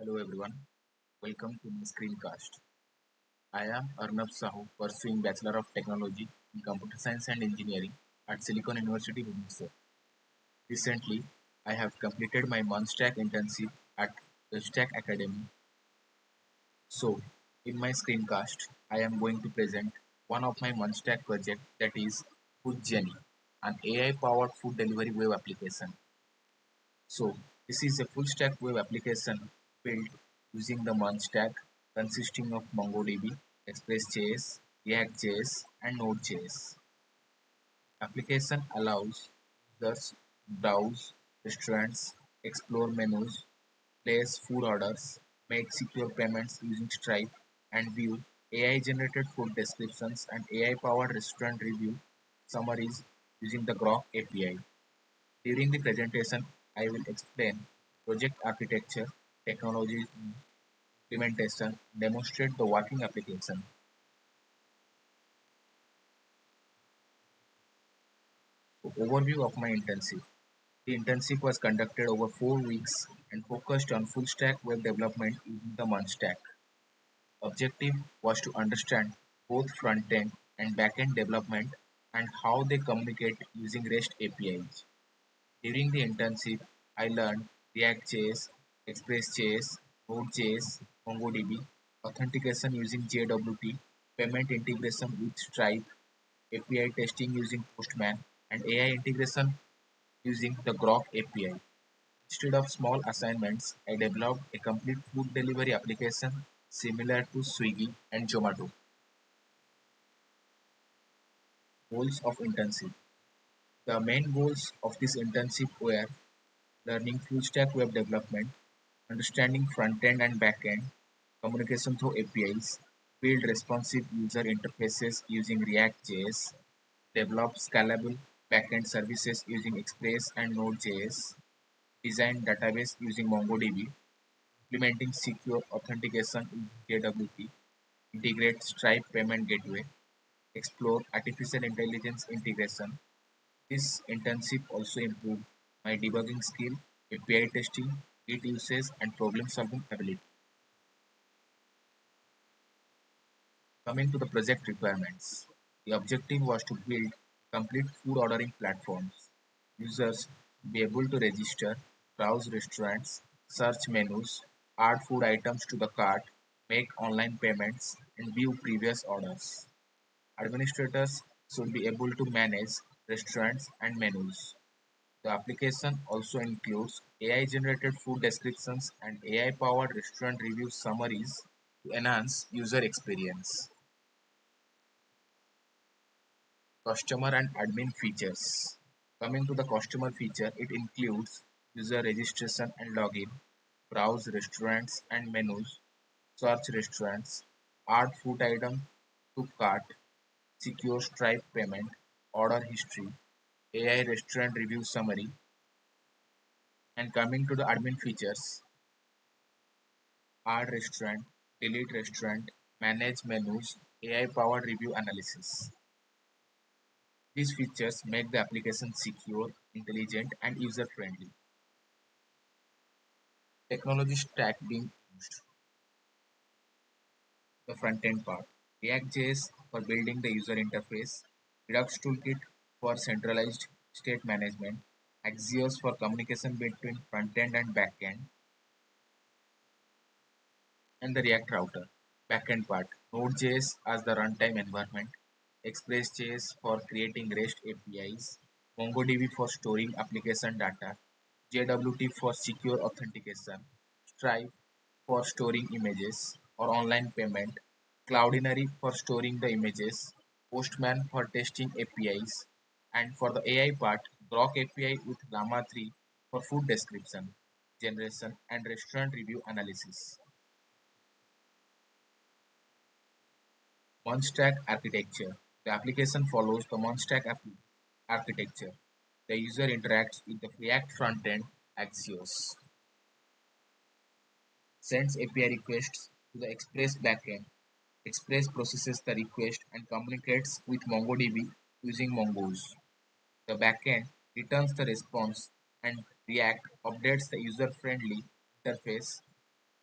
Hello everyone, welcome to my screencast. I am Arnab Sahu, pursuing Bachelor of Technology in Computer Science and Engineering at Silicon University, Bhubaneswar. Recently, I have completed my MERN Stack internship at the Stack Academy. So, in my screencast, I am going to present one of my MERN Stack project, that is Food Journey, an AI-powered food delivery web application. So this is a full stack web application built using the MERN stack consisting of MongoDB, Express.js, React.js, and Node.js. Application allows users to browse restaurants, explore menus, place food orders, make secure payments using Stripe, and view AI-generated food descriptions and AI-powered restaurant review summaries using the Groq API. During the presentation, I will explain project architecture, technology implementation, demonstrate the working application. So, overview of my internship. The internship was conducted over 4 weeks and focused on full stack web development using the MERN stack. Objective was to understand both front-end and back-end development and how they communicate using REST APIs. During the internship, I learned React.js, Express.js, Node.js, MongoDB, authentication using JWT, payment integration with Stripe, API testing using Postman, and AI integration using the Groq API. Instead of small assignments, I developed a complete food delivery application similar to Swiggy and Zomato. Goals of internship. The main goals of this internship were learning full stack web development, understanding front-end and back-end, communication through APIs, build responsive user interfaces using React.js, develop scalable back-end services using Express and Node.js, design database using MongoDB, implementing secure authentication in JWT, integrate Stripe payment gateway, explore artificial intelligence integration. This internship also improved my debugging skill, API testing, Git usage, and problem-solving ability. Coming to the project requirements, the objective was to build complete food ordering platforms. Users should be able to register, browse restaurants, search menus, add food items to the cart, make online payments, and view previous orders. Administrators should be able to manage restaurants and menus. The application also includes AI-generated food descriptions and AI-powered restaurant review summaries to enhance user experience. Customer and admin features. Coming to the customer feature, it includes user registration and login, browse restaurants and menus, search restaurants, add food item to cart, secure Stripe payment, order history, AI restaurant review summary. And coming to the admin features, add restaurant, delete restaurant, manage menus, AI-powered review analysis. These features make the application secure, intelligent, and user-friendly. Technology stack being used. The front-end part. React.js for building the user interface. Redux Toolkit for centralized state management. Axios for communication between front-end and back-end. And the React router. Backend part. Node.js as the runtime environment. Express.js for creating REST APIs. MongoDB for storing application data. JWT for secure authentication. Stripe for storing images or online payment. Cloudinary for storing the images. Postman for testing APIs. And for the AI part, Groq API with Llama 3 for food description, generation, and restaurant review analysis. MERN Stack architecture. The application follows the MERN Stack architecture. The user interacts with the React frontend Axios, sends API requests to the Express backend. Express processes the request and communicates with MongoDB using Mongoose. The backend returns the response and React updates the user-friendly interface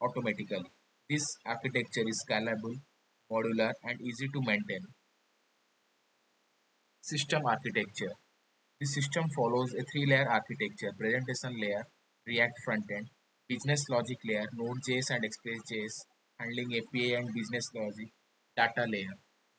automatically. This architecture is scalable, modular, and easy to maintain. System architecture. The system follows a three-layer architecture: presentation layer, React frontend, business logic layer, Node.js and Express.js, handling API and business logic, data layer,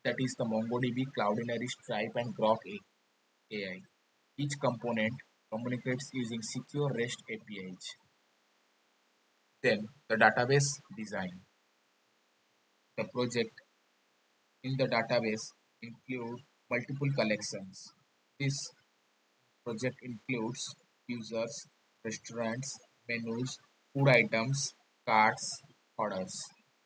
that is the MongoDB, Cloudinary, Stripe, and Groq AI. Each component communicates using secure REST APIs. Then the database design. The project in the database include multiple collections. This project includes users, restaurants, menus, food items, carts, orders.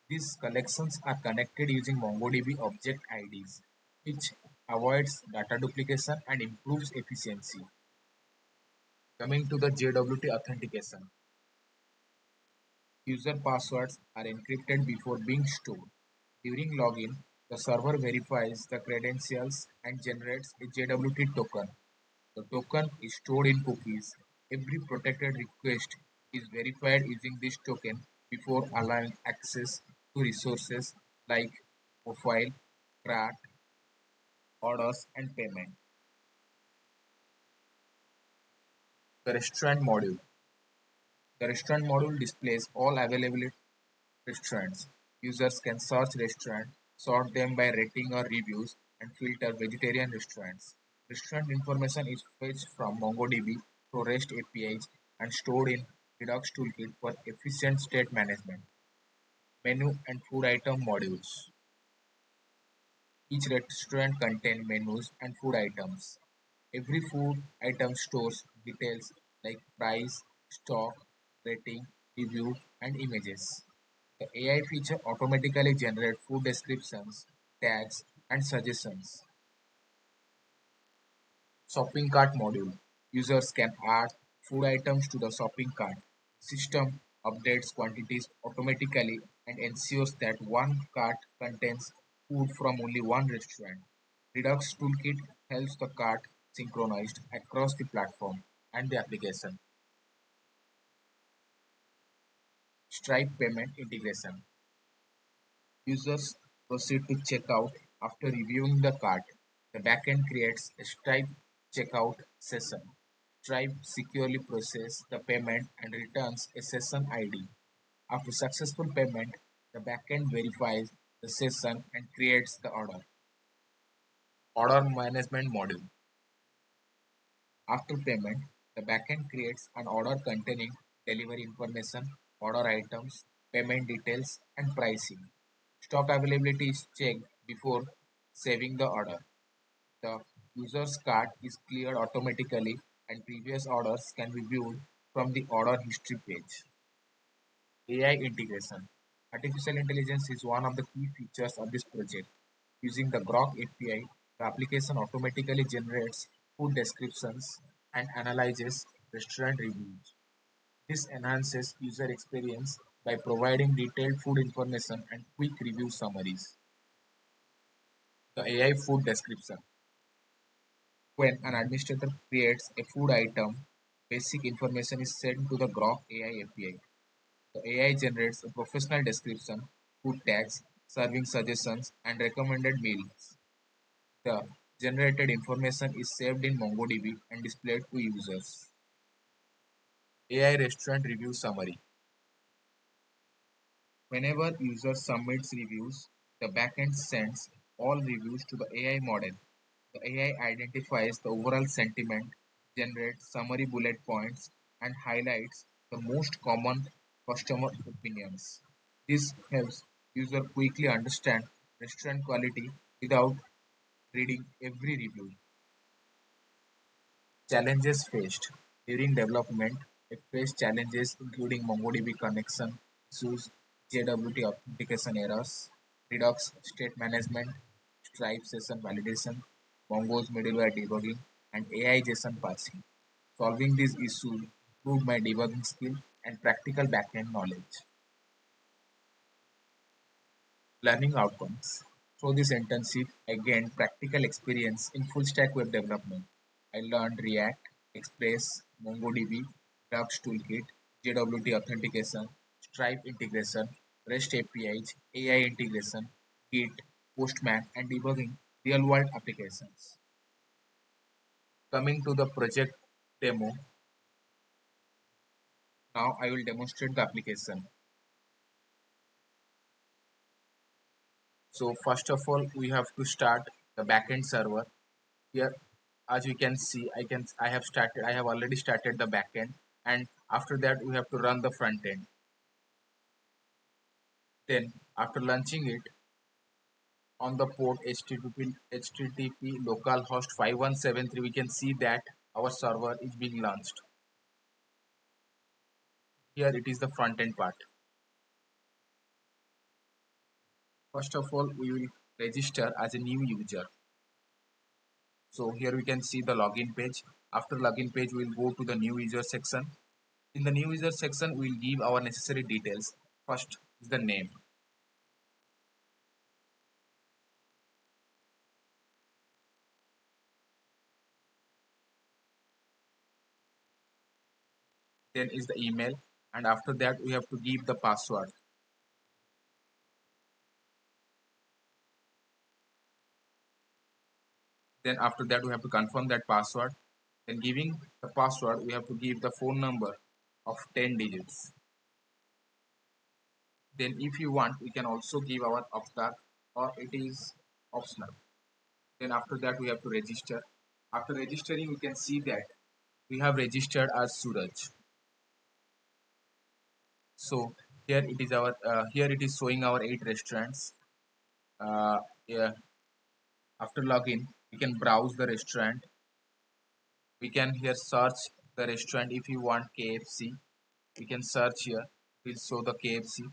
These collections are connected using MongoDB object IDs, which avoids data duplication and improves efficiency. Coming to the JWT authentication, user passwords are encrypted before being stored. During login, the server verifies the credentials and generates a JWT token. The token is stored in cookies. Every protected request is verified using this token before allowing access to resources like profile, cart, orders, and payment. The restaurant module. The restaurant module displays all available restaurants. Users can search restaurants, sort them by rating or reviews, and filter vegetarian restaurants. Restaurant information is fetched from MongoDB through REST APIs and stored in Redux Toolkit for efficient state management. Menu and food item modules. Each restaurant contains menus and food items. Every food item stores details like price, stock, rating, review, and images. The AI feature automatically generates food descriptions, tags, and suggestions. Shopping cart module. Users can add food items to the shopping cart. System updates quantities automatically and ensures that one cart contains food from only one restaurant. Redux Toolkit helps the cart synchronized across the platform and the application. Stripe payment integration. Users proceed to checkout after reviewing the cart. The backend creates a Stripe checkout session. Stripe securely processes the payment and returns a session ID. After successful payment, the backend verifies the session and creates the order. Order management module. After payment, the backend creates an order containing delivery information, order items, payment details, and pricing. Stock availability is checked before saving the order. The user's cart is cleared automatically and previous orders can be viewed from the order history page. AI integration. Artificial intelligence is one of the key features of this project. Using the Groq API, the application automatically generates food descriptions and analyzes restaurant reviews. This enhances user experience by providing detailed food information and quick review summaries. The AI food description. When an administrator creates a food item, basic information is sent to the Groq AI API. The AI generates a professional description, food tags, serving suggestions, and recommended meals. The generated information is saved in MongoDB and displayed to users. AI restaurant review summary. Whenever user submits reviews, the backend sends all reviews to the AI model. The AI identifies the overall sentiment, generates summary bullet points, and highlights the most common customer opinions. This helps user quickly understand restaurant quality without reading every review. Challenges faced during development. It faced challenges including MongoDB connection issues, JWT authentication errors, Redux state management, Stripe session validation, Mongo's middleware debugging, and AI JSON parsing. Solving these issues improved my debugging skill and practical backend knowledge. Learning outcomes. Through this internship, I gained practical experience in full stack web development. I learned React, Express, MongoDB, Redux Toolkit, JWT authentication, Stripe integration, REST APIs, AI integration, Git, Postman, and debugging real-world applications. Coming to the project demo, now I will demonstrate the application. So first of all, we have to start the backend server. Here, as you can see, I have already started the backend, and after that we have to run the front end. Then after launching it on the port HTTP localhost 5173, we can see that our server is being launched. Here it is the front end part. First of all, we will register as a new user. So here we can see the login page. After login page, we will go to the new user section. In the new user section, we will give our necessary details. First is the name. Then is the email, and after that we have to give the password. Then after that we have to confirm that password. Then giving the password, we have to give the phone number of 10 digits. Then if you want, we can also give our avatar, or it is optional. Then after that we have to register. After registering, we can see that we have registered as Suraj. So here it is showing our 8 restaurants. Yeah. After login, we can browse the restaurant. We can here search the restaurant. If you want KFC, we can search here. We'll show the KFC.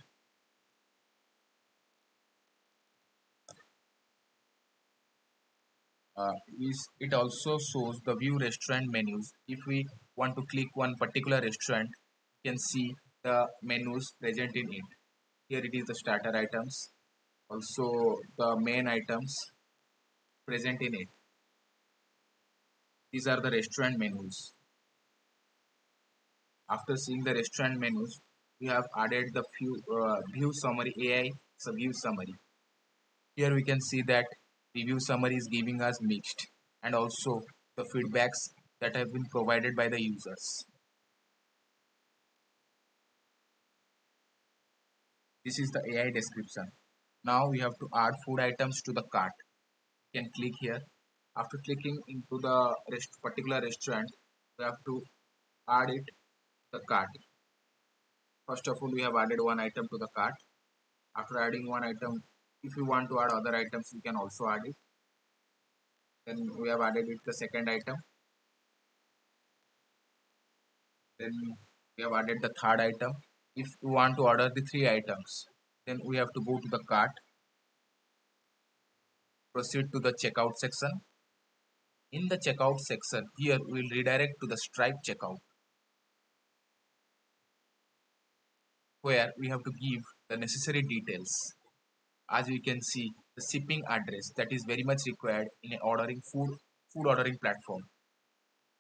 It also shows the view restaurant menus. If we want to click one particular restaurant, you can see the menus present in it. Here it is the starter items, also the main items present in it. These are the restaurant menus. After seeing the restaurant menus, we have added the view summary AI view summary. Here we can see that the view summary is giving us mixed, and also the feedbacks that have been provided by the users. This is the AI description. Now we have to add food items to the cart. You can click here. After clicking into the particular restaurant, we have to add it to the cart. First of all, we have added one item to the cart. After adding one item, if you want to add other items, you can also add it. Then we have added it the second item. Then we have added the third item. If you want to order the 3 items, then we have to go to the cart, proceed to the checkout section. In the checkout section, here we will redirect to the Stripe checkout, where we have to give the necessary details. As we can see, the shipping address that is very much required in a ordering food ordering platform,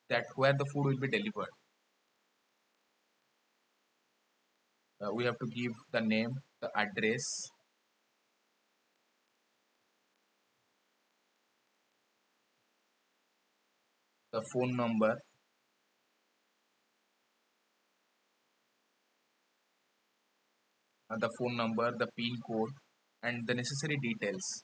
that where the food will be delivered. We have to give the name, the address, the phone number, the PIN code, and the necessary details.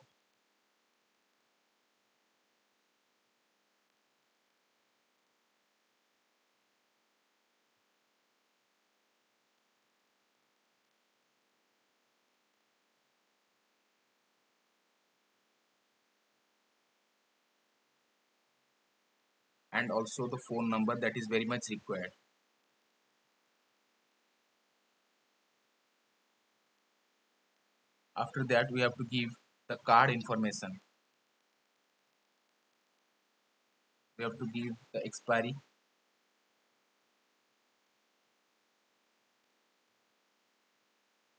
And also the phone number that is very much required. After that, we have to give the card information. We have to give the expiry.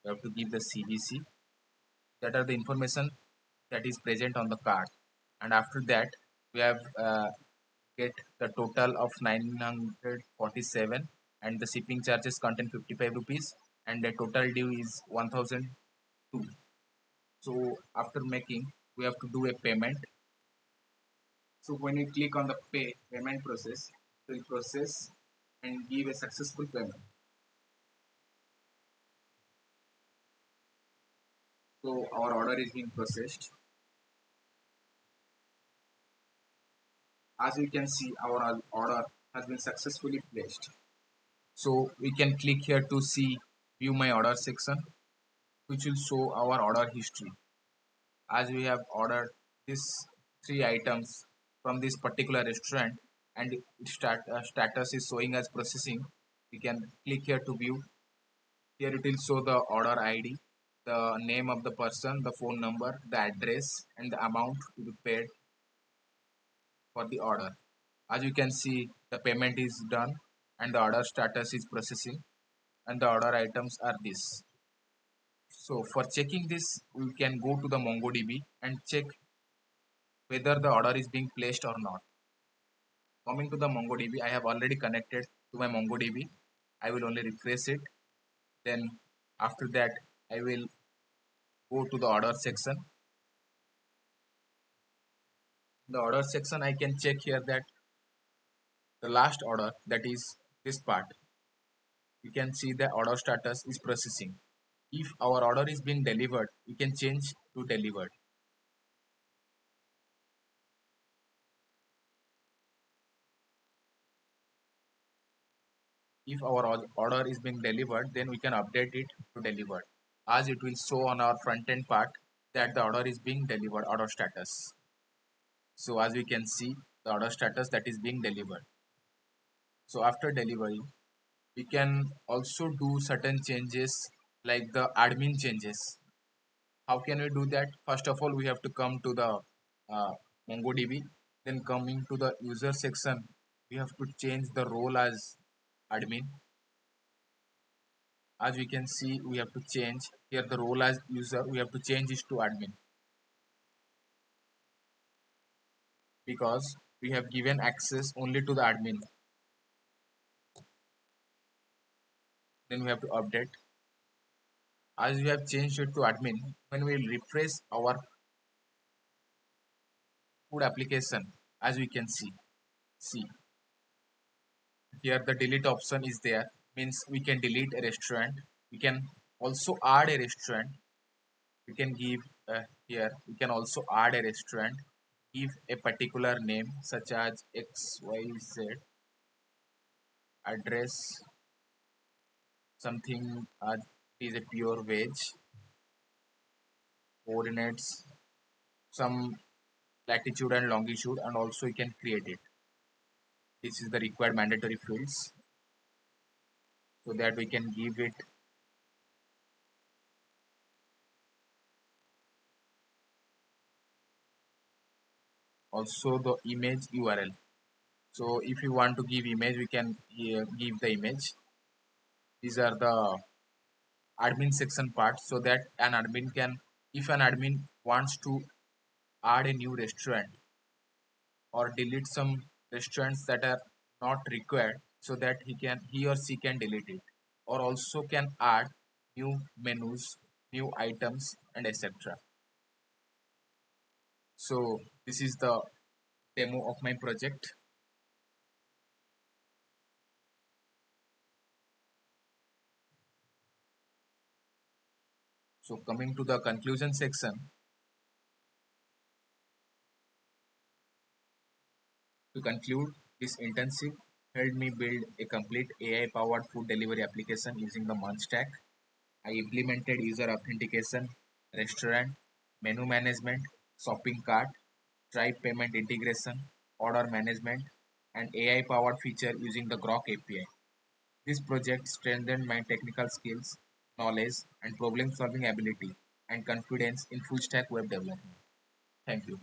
We have to give the CVC. That are the information that is present on the card. And after that, we have get the total of 947, and the shipping charges contain 55 rupees. and the total due is 1002. So after making, we have to do a payment. So when you click on the payment process, it will process and give a successful payment. So our order is being processed. As you can see, our order has been successfully placed. So we can click here to see view my order section, which will show our order history. As we have ordered these three items from this particular restaurant and its status is showing as processing, we can click here to view. Here it will show the order ID, the name of the person, the phone number, the address, and the amount to be paid for the order. As you can see, the payment is done and the order status is processing and the order items are this. So for checking this, we can go to the MongoDB and check whether the order is being placed or not. Coming to the MongoDB, I have already connected to my MongoDB. I will only refresh it. Then after that, I will go to the order section. The order section, I can check here that the last order, that is this part, you can see the order status is processing. If our order is being delivered, we can change to delivered. If our order is being delivered, then we can update it to delivered, as it will show on our front end part that the order is being delivered, order status. So as we can see, the order status that is being delivered. So after delivery, we can also do certain changes like the admin changes. How can we do that? First of all, we have to come to the MongoDB. Then coming to the user section, we have to change the role as admin. As we can see, we have to change here the role as user. We have to change this to admin because we have given access only to the admin. Then we have to update. As we have changed it to admin, when we refresh our food application, as we can see here the delete option is there, means we can delete a restaurant. We can also add a restaurant. We can give here we can also add a restaurant, give a particular name such as XYZ, address something is a pure veg, coordinates some latitude and longitude, and also you can create it. This is the required mandatory fields so that we can give it also the image URL. So if you want to give image, we can give the image. These are the admin section part, so that an admin can, if an admin wants to add a new restaurant or delete some restaurants that are not required, so that he or she can delete it, or also can add new menus, new items, and etc. So this is the demo of my project. So coming to the conclusion section, to conclude, this internship helped me build a complete AI powered food delivery application using the MERN Stack. I implemented user authentication, restaurant, menu management, shopping cart, Stripe payment integration, order management, and AI powered feature using the Groq API. This project strengthened my technical skills, knowledge, and problem solving ability and confidence in full stack web development. Thank you.